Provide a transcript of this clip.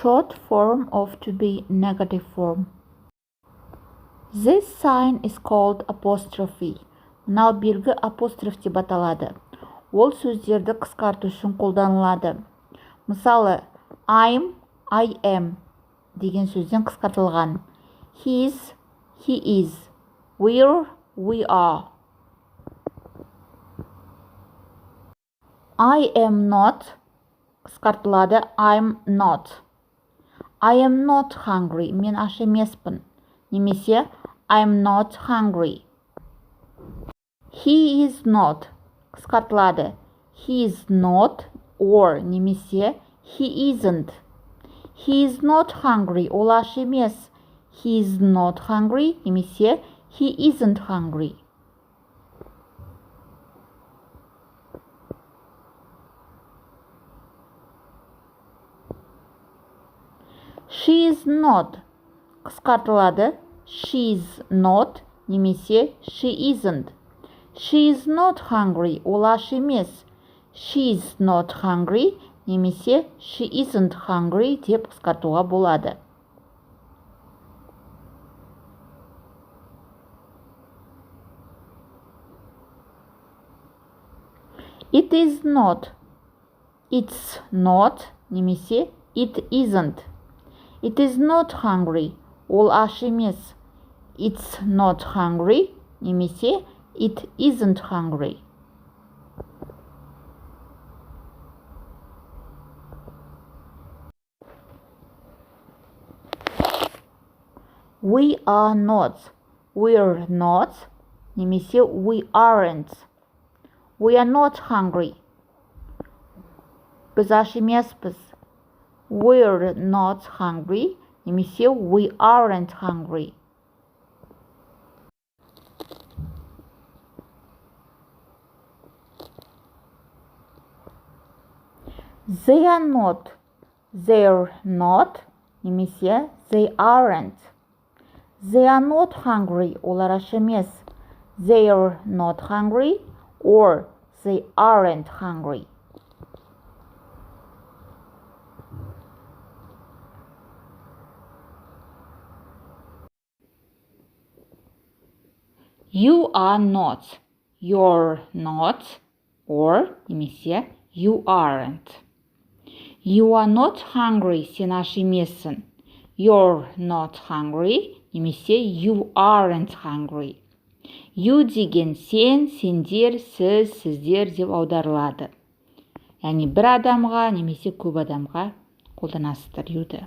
Short form of to be negative form. This sign is called apostrophe. Мынау белгі апостроф деп аталады. Ол сөздерді қысқарту үшін қолданылады. Мысалы, I am деген сөзден қысқартылған. He is. We are. I am not қысқартылады. I'm not. I am not hungry. Мен аш емеспін. Немесе I'm not hungry. He is not қысқартылады. He is not or немесе he isn't. He is not hungry. Ол аш емес. He is not hungry немесе he isn't hungry. She is not қысқартылады. She is not немесе she isn't. She is not hungry. Ол аш емес. She is not hungry немесе she isn't hungry деп қысқартуға болады. It is not. It's not немесе it isn't. It is not hungry. Ол аш емес. It's not hungry немесе it isn't hungry. We are not. We're not немесе we aren't. We are not hungry. Біз аш емеспіз. We're not hungry немесе we aren't hungry. They are not. They're not немесе they aren't. They are not hungry. Олар аш емес. They're not hungry or they aren't hungry. You are not. You're not or немесе you aren't. You are not hungry. Сен аш емессің. You're not hungry немесе you aren't hungry. You деген сен, сендер, сіз, сіздер деп аударылады. Яғни бір адамға немесе көп адамға қолданасыздар you'ды.